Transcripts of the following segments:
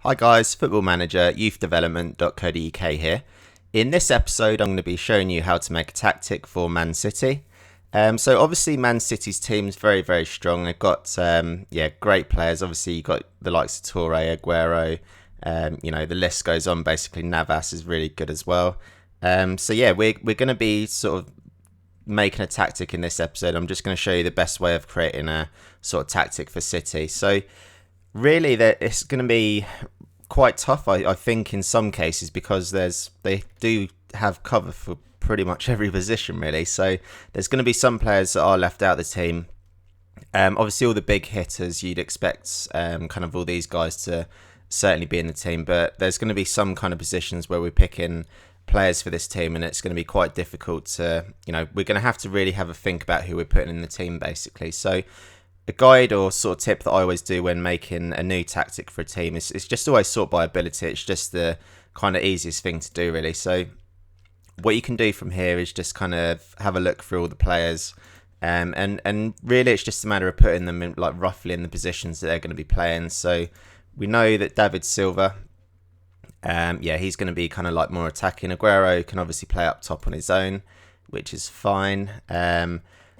Hi guys, Football-ManagerYouthDevelopment.co.uk here. In this episode, I'm going to be showing you how to make a tactic for Man City. So obviously Man City's team's very, very strong. They've got great players. Obviously you've got the likes of Toure, Aguero, the list goes on. Basically Navas is really good as well. We're going to be sort of making a tactic in this episode. I'm just going to show you the best way of creating a sort of tactic for City. So really, it's going to be quite tough, I think, in some cases, because they do have cover for pretty much every position, really. So there's going to be some players that are left out of the team. Obviously, all the big hitters, you'd expect kind of all these guys to certainly be in the team, but there's going to be some kind of positions where we're picking players for this team, and it's going to be quite difficult to, we're going to have to really have a think about who we're putting in the team, basically. So a guide or sort of tip that I always do when making a new tactic for a team is just always sort by ability. It's just the kind of easiest thing to do, really. So what you can do from here is just kind of have a look through all the players, and really it's just a matter of putting them in, like, roughly in the positions that they're going to be playing. So we know that David Silva, he's going to be kind of like more attacking. Aguero can obviously play up top on his own, which is fine.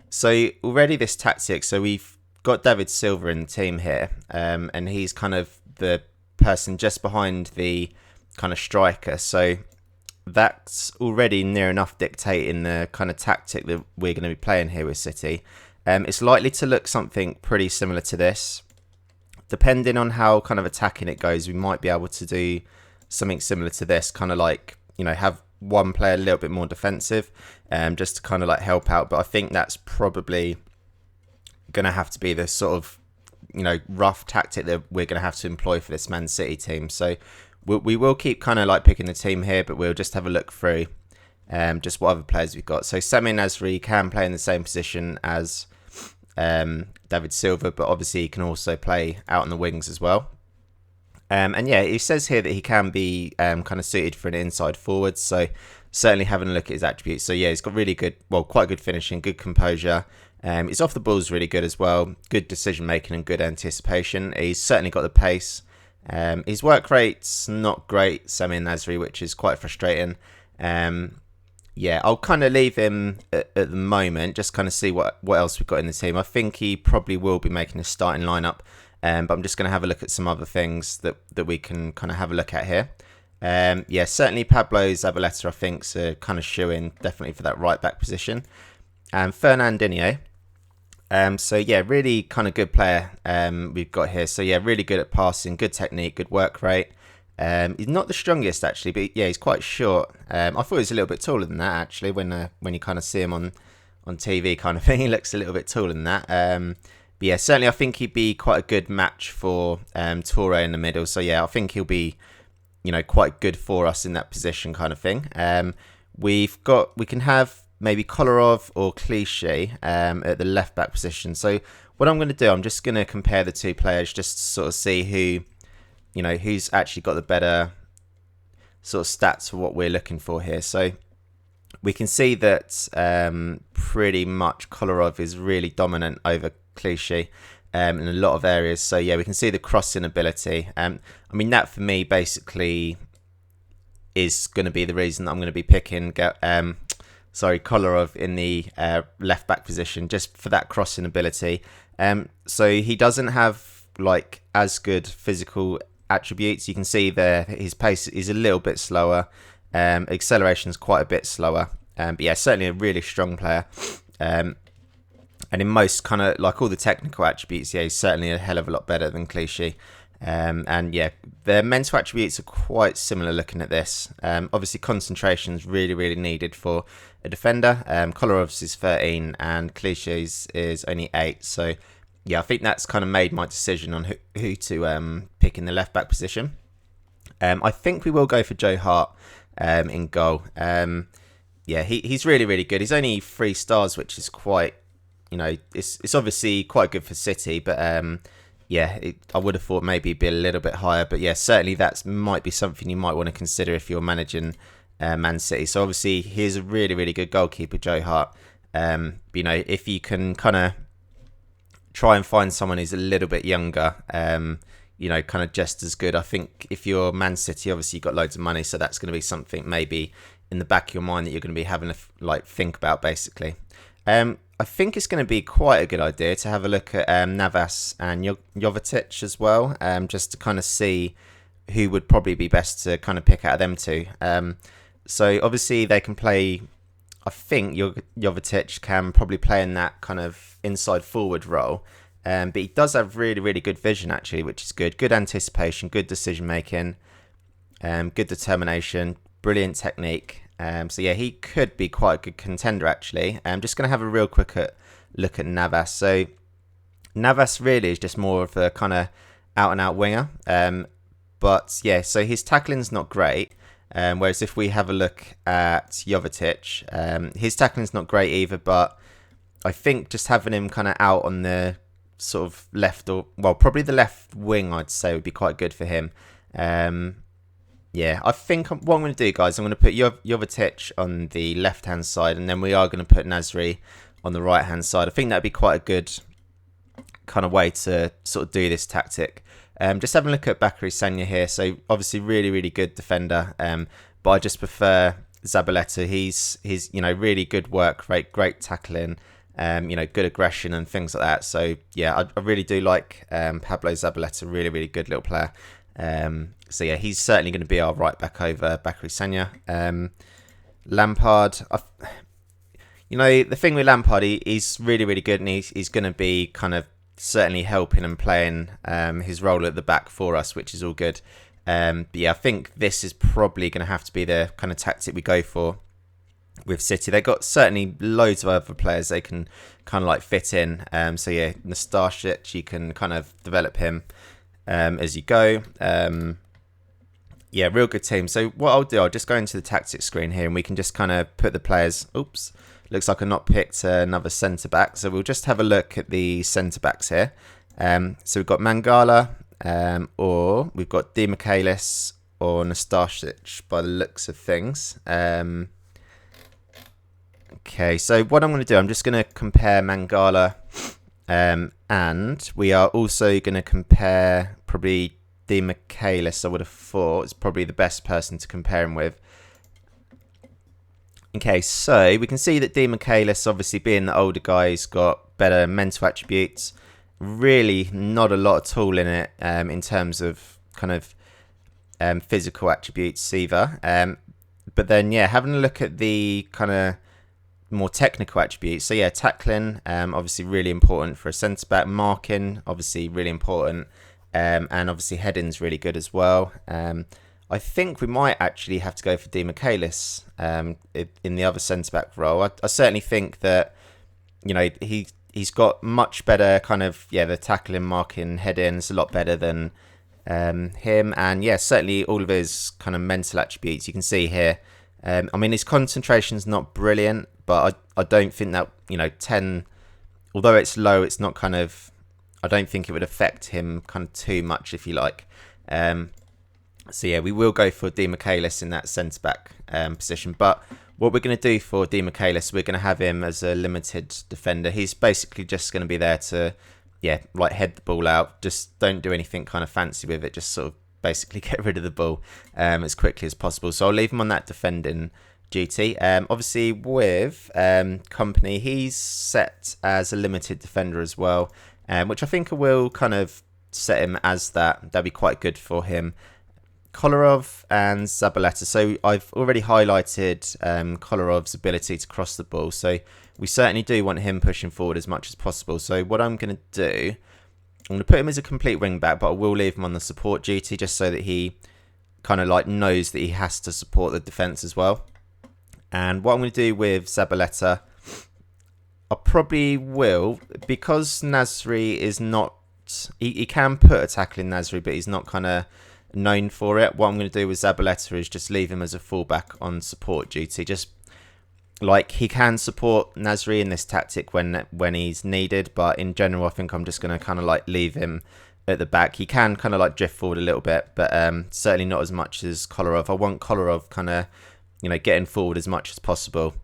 So already this tactic, so we've got David Silva in the team here, and he's kind of the person just behind the kind of striker. So that's already near enough dictating the kind of tactic that we're going to be playing here with City. It's likely to look something pretty similar to this. Depending on how kind of attacking it goes, we might be able to do something similar to this, kind of like, have one player a little bit more defensive, just to kind of like help out. But I think that's probably going to have to be the sort of, rough tactic that we're going to have to employ for this Man City team. So we will keep kind of like picking the team here, but we'll just have a look through just what other players we've got. So Sami Nasri can play in the same position as David Silva, but obviously he can also play out on the wings as well. It says here that he can be kind of suited for an inside forward. So certainly having a look at his attributes. So yeah, he's got really good, quite good finishing, good composure. His off the ball is really good as well. Good decision making and good anticipation. He's certainly got the pace. His work rate's not great, Sami Nasri, which is quite frustrating. I'll kind of leave him at the moment, just kind of see what else we've got in the team. I think he probably will be making a starting lineup, but I'm just going to have a look at some other things that we can kind of have a look at here. Certainly Pablo Zabaleta, I think, is a kind of shoe-in, definitely for that right-back position. And Fernandinho. Really kind of good player we've got here. So yeah, really good at passing, good technique, good work rate. He's not the strongest actually, but yeah, he's quite short. I thought he was a little bit taller than that actually. When you kind of see him on TV, kind of thing, he looks a little bit taller than that. But yeah, certainly I think he'd be quite a good match for Toure in the middle. So yeah, I think he'll be, quite good for us in that position, kind of thing. We can have maybe Kolarov or Clichy at the left back position. So what I'm going to do, I'm just going to compare the two players just to sort of see who's actually got the better sort of stats for what we're looking for here. So we can see that pretty much Kolarov is really dominant over Clichy in a lot of areas. So yeah, we can see the crossing ability. That for me basically is going to be the reason that I'm going to be picking Kolarov in the left back position, just for that crossing ability. So he doesn't have like as good physical attributes. You can see there his pace is a little bit slower, acceleration is quite a bit slower, but yeah, certainly a really strong player. And in most kind of like all the technical attributes, yeah, he's certainly a hell of a lot better than Clichy. Their mental attributes are quite similar looking at this. Obviously concentration is really, really needed for a defender. Kolarov's is 13 and Clichy's is only 8. So yeah, I think that's kind of made my decision on who to pick in the left back position. I think we will go for Joe Hart in goal. He's really, really good. He's only 3 stars, which is quite, it's obviously quite good for City, but I would have thought maybe be a little bit higher. But yeah, certainly that might be something you might want to consider if you're managing Man City. So obviously he's a really, really good goalkeeper, Joe Hart. If you can kind of try and find someone who's a little bit younger, kind of just as good. I think if you're Man City, obviously you've got loads of money, so that's going to be something maybe in the back of your mind that you're going to be having to think about, basically. I think it's going to be quite a good idea to have a look at Navas and Jovetic as well, just to kind of see who would probably be best to kind of pick out of them two. So obviously they can play. I think Jovetic can probably play in that kind of inside forward role. But he does have really, really good vision, actually, which is good. Good anticipation, good decision making, good determination, brilliant technique. So yeah, he could be quite a good contender, actually. I'm just going to have a real quick look at Navas. So Navas really is just more of a kind of out-and-out winger. But yeah, so his tackling's not great. Whereas if we have a look at Jovetic, his tackling's not great either. But I think just having him kind of out on the sort of left, or well, probably the left wing, I'd say would be quite good for him. Yeah, I think what I'm going to do, guys, I'm going to put Jovetic on the left-hand side, and then we are going to put Nasri on the right-hand side. I think that'd be quite a good kind of way to sort of do this tactic. Just having a look at Bakary Sagna here. So obviously really, really good defender. But I just prefer Zabaleta. He's really good work rate, great tackling, good aggression and things like that. So yeah, I really do like Pablo Zabaleta. Really, really good little player. So yeah, he's certainly going to be our right back over Bakary Sagna. Lampard, the thing with Lampard, he's really, really good, and he's going to be kind of certainly helping and playing his role at the back for us, which is all good. But yeah, I think this is probably going to have to be the kind of tactic we go for with City. They've got certainly loads of other players they can kind of like fit in. So yeah, Nastasic, you can kind of develop him as you go. Yeah, real good team. So what I'll do, I'll just go into the tactics screen here, and we can just kind of put the players. Oops, looks like I've not picked another centre back. So we'll just have a look at the centre backs here. So we've got Mangala, or we've got Di Michaelis or Nastasic by the looks of things. Okay, so what I'm going to do, I'm just going to compare Mangala, and we are also going to compare probably Di Michaelis. I would have thought is probably the best person to compare him with. Okay, so we can see that Di Michaelis, obviously being the older guy, has got better mental attributes. Really not a lot at all in it in terms of kind of physical attributes either. But then, yeah, having a look at the kind of more technical attributes. So yeah, tackling, obviously really important for a centre-back. Marking, obviously really important. And obviously heading's really good as well. I think we might actually have to go for Di Michaelis in the other centre-back role. I certainly think that, he's got much better kind of, the tackling, marking, heading's a lot better than him. And yeah, certainly all of his kind of mental attributes you can see here. His concentration's not brilliant, but I don't think that, 10, although it's low, it's not kind of, I don't think it would affect him kind of too much, if you like. So yeah, we will go for Di Michaelis in that centre-back position. But what we're going to do for Di Michaelis, we're going to have him as a limited defender. He's basically just going to be there to, head the ball out. Just don't do anything kind of fancy with it. Just sort of basically get rid of the ball as quickly as possible. So I'll leave him on that defending duty. Obviously with Company, he's set as a limited defender as well, which I think will kind of set him as that. That'd be quite good for him. Kolarov and Zabaleta. So I've already highlighted Kolarov's ability to cross the ball. So we certainly do want him pushing forward as much as possible. So what I'm going to do, I'm going to put him as a complete wing back, but I will leave him on the support duty just so that he kind of knows that he has to support the defence as well. And what I'm going to do with Zabaleta, I probably will, because Nasri is not, he can put a tackle in Nasri, but he's not kind of known for it. What I'm going to do with Zabaleta is just leave him as a fullback on support duty. Just he can support Nasri in this tactic when he's needed, but in general, I think I'm just going to kind of leave him at the back. He can kind of drift forward a little bit, but certainly not as much as Kolarov. I want Kolarov kind of, getting forward as much as possible.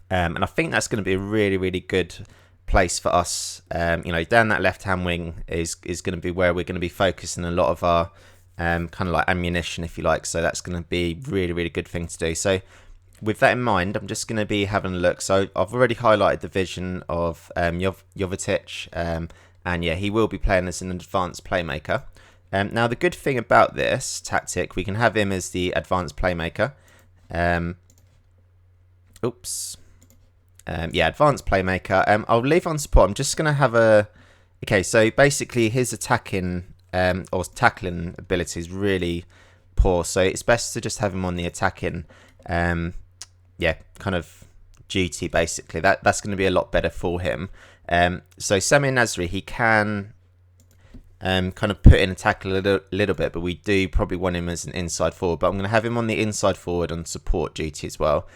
And I think that's going to be a really, really good place for us. Down that left-hand wing is going to be where we're going to be focusing a lot of our kind of like ammunition, if you like. So that's going to be really, really good thing to do. So with that in mind, I'm just going to be having a look. So I've already highlighted the vision of Jovetic, and yeah, he will be playing as an advanced playmaker. Now, the good thing about this tactic, we can have him as the advanced playmaker. Advanced playmaker. I'll leave on support. I'm just going to have a... Okay, so basically his attacking or tackling ability is really poor. So it's best to just have him on the attacking, kind of duty, basically. That's going to be a lot better for him. So Samir Nasri, he can kind of put in a tackle a little bit, but we do probably want him as an inside forward. But I'm going to have him on the inside forward on support duty as well.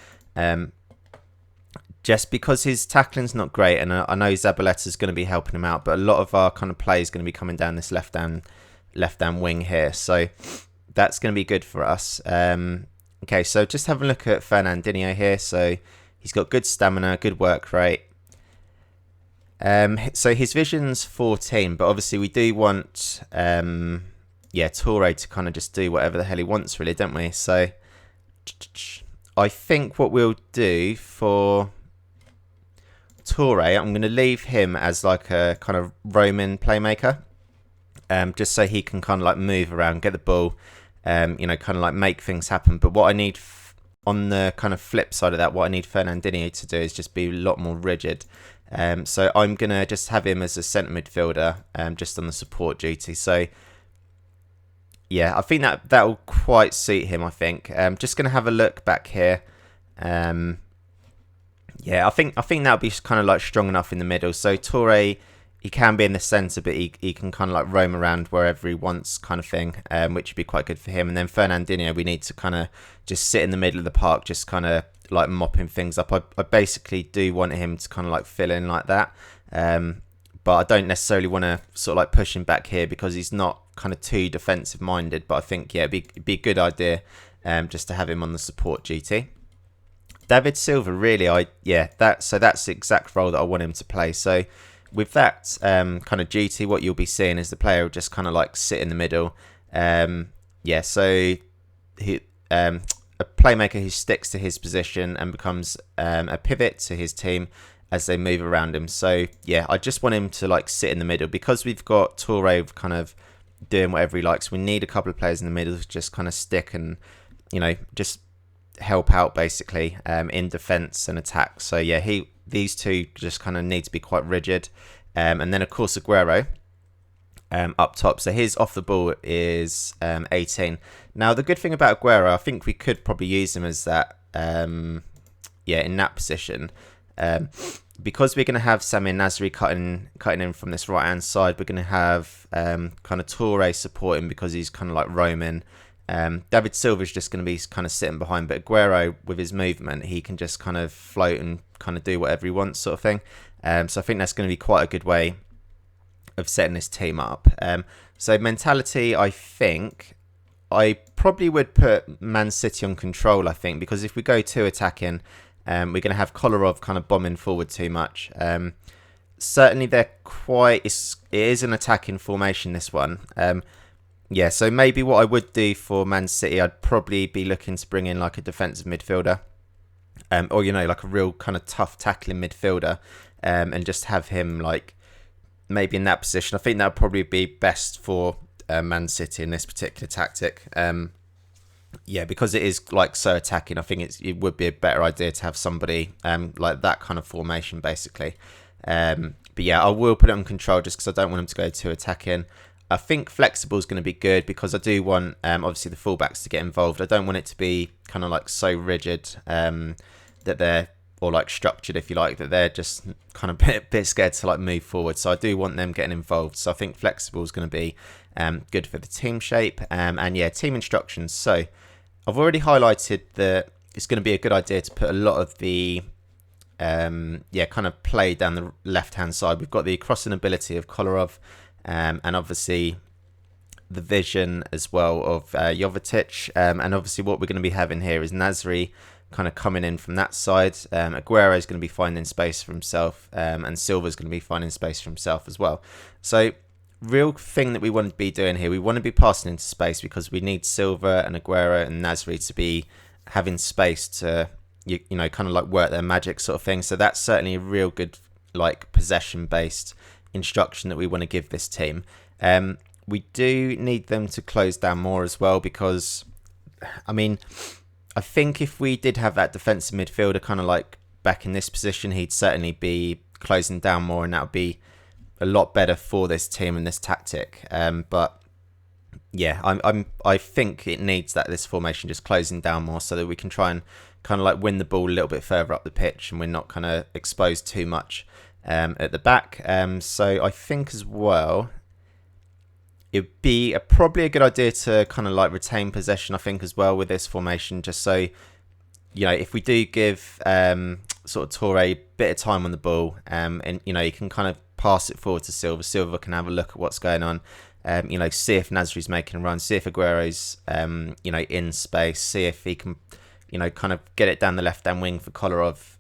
Just because his tackling's not great, and I know Zabaleta's going to be helping him out, but a lot of our kind of play is going to be coming down this left-hand wing here. So that's going to be good for us. Okay, so just have a look at Fernandinho here. So he's got good stamina, good work rate. So his vision's 14, but obviously we do want Toure to kind of just do whatever the hell he wants, really, don't we? So I think what we'll do for Toure, I'm going to leave him as like a kind of Roman playmaker, just so he can kind of like move around, get the ball, kind of like make things happen. But what I need on the kind of flip side of that, what I need Fernandinho to do is just be a lot more rigid. So I'm going to just have him as a centre midfielder, just on the support duty. So yeah, I think that will quite suit him, I think. Just going to have a look back here. I think that'll be kind of like strong enough in the middle. So Toure, he can be in the centre, but he can kind of like roam around wherever he wants, kind of thing, which would be quite good for him. And then Fernandinho, we need to kind of just sit in the middle of the park, just kind of like mopping things up. I basically do want him to kind of like fill in like that, but I don't necessarily want to sort of like push him back here because he's not kind of too defensive minded. But I think it'd be a good idea just to have him on the support duty. David Silva, really, that's the exact role that I want him to play. So with that kind of duty, what you'll be seeing is the player will just kind of like sit in the middle. So a playmaker who sticks to his position and becomes a pivot to his team as they move around him. So yeah, I just want him to like sit in the middle because we've got Toure kind of doing whatever he likes. We need a couple of players in the middle to just kind of stick and just help out basically in defense and attack. So yeah, these two just kind of need to be quite rigid, and then of course Aguero up top. So his off the ball is 18. Now the good thing about Aguero, I think we could probably use him as that in that position, because we're going to have Samir Nasri cutting in from this right hand side. We're going to have kind of Toure supporting because he's kind of like roaming. David Silva is just going to be kind of sitting behind, but Aguero with his movement, he can just kind of float and kind of do whatever he wants, sort of thing. So I think that's going to be quite a good way of setting this team up. So mentality, I think I probably would put Man City on control, I think, because if we go to attacking, we're going to have Kolarov kind of bombing forward too much. Certainly it is an attacking formation, this one. So maybe what I would do for Man City, I'd probably be looking to bring in like a defensive midfielder, or like a real kind of tough tackling midfielder, and just have him like maybe in that position. I think that would probably be best for Man City in this particular tactic. Because it is like so attacking, I think it would be a better idea to have somebody like that kind of formation basically. I will put it on control just because I don't want him to go too attacking. I think flexible is going to be good because I do want obviously the fullbacks to get involved. I don't want it to be kind of like so rigid that they're, or like structured if you like, that they're just kind of a bit scared to like move forward. So I do want them getting involved. So I think flexible is going to be good for the team shape. Team instructions. So I've already highlighted that it's going to be a good idea to put a lot of the kind of play down the left hand side. We've got the crossing ability of Kolarov. And obviously the vision as well of Jovetic. And obviously what we're going to be having here is Nasri kind of coming in from that side. Aguero is going to be finding space for himself, and Silva's going to be finding space for himself as well. So real thing that we want to be doing here, we want to be passing into space because we need Silva and Aguero and Nasri to be having space to, you know, kind of like work their magic sort of thing. So that's certainly a real good like possession based instruction that we want to give this team. We do need them to close down more as well, because I mean, I think if we did have that defensive midfielder kind of like back in this position, he'd certainly be closing down more, and that would be a lot better for this team and this tactic. But yeah, I think it needs this formation just closing down more, so that we can try and kind of like win the ball a little bit further up the pitch, and we're not kind of exposed too much at the back. So I think as well, it'd be probably a good idea to kind of like retain possession, I think, as well with this formation, just so, you know, if we do give sort of Toure a bit of time on the ball, and, you know, you can kind of pass it forward to Silva. Silva can have a look at what's going on, you know, see if Nasri's making a run, see if Aguero's, you know, in space, see if he can, you know, kind of get it down the left-hand wing for Kolarov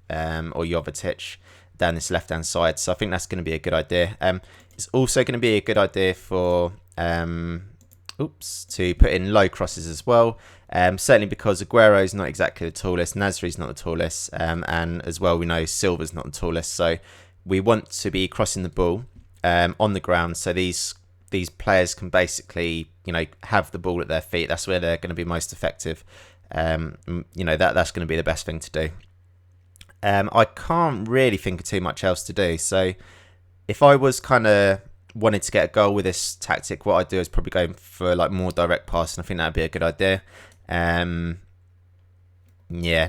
or Jovetic down this left-hand side. So I think that's going to be a good idea. It's also going to be a good idea for to put in low crosses as well. Certainly because Aguero's not exactly the tallest, Nasri's not the tallest, and as well we know Silva's not the tallest. So we want to be crossing the ball on the ground, so these players can basically, you know, have the ball at their feet. That's where they're going to be most effective. You know, that's going to be the best thing to do. I can't really think of too much else to do. So if I was kind of wanted to get a goal with this tactic, what I'd do is probably go for like more direct passing. I think that'd be a good idea. Yeah,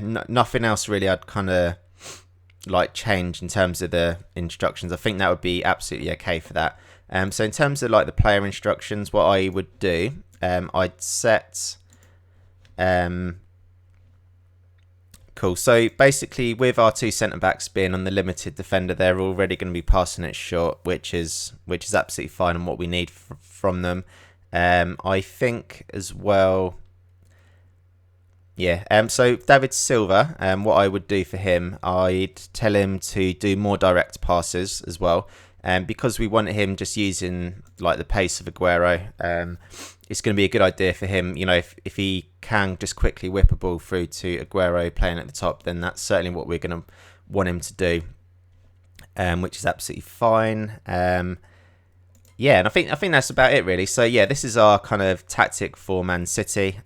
nothing else really I'd kind of like change in terms of the instructions. I think that would be absolutely okay for that. So in terms of like the player instructions, what I would do, I'd set cool. So basically, with our two centre backs being on the limited defender, they're already going to be passing it short, which is absolutely fine and what we need from them. I think as well. Yeah. So David Silva, what I would do for him, I'd tell him to do more direct passes as well. Because we want him just using like the pace of Aguero, it's going to be a good idea for him. You know, if he can just quickly whip a ball through to Aguero playing at the top, then that's certainly what we're going to want him to do, which is absolutely fine. Yeah, and I think that's about it really. So yeah, this is our kind of tactic for Man City.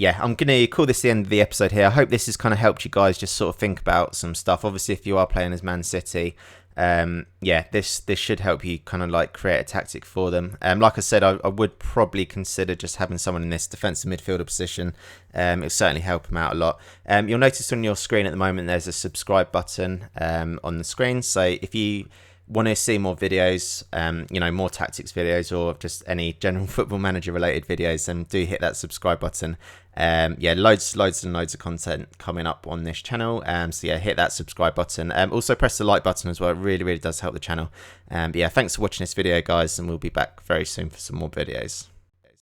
Yeah, I'm going to call this the end of the episode here. I hope this has kind of helped you guys just sort of think about some stuff. Obviously, if you are playing as Man City, yeah, this should help you kind of like create a tactic for them. Like I said, I would probably consider just having someone in this defensive midfielder position. It'll certainly help them out a lot. You'll notice on your screen at the moment there's a subscribe button on the screen. So if you want to see more videos, you know, more tactics videos or just any general Football Manager related videos, then do hit that subscribe button. Yeah, loads and loads of content coming up on this channel. So yeah, hit that subscribe button. Also press the like button as well. It really does help the channel. But yeah, thanks for watching this video, guys, and we'll be back very soon for some more videos.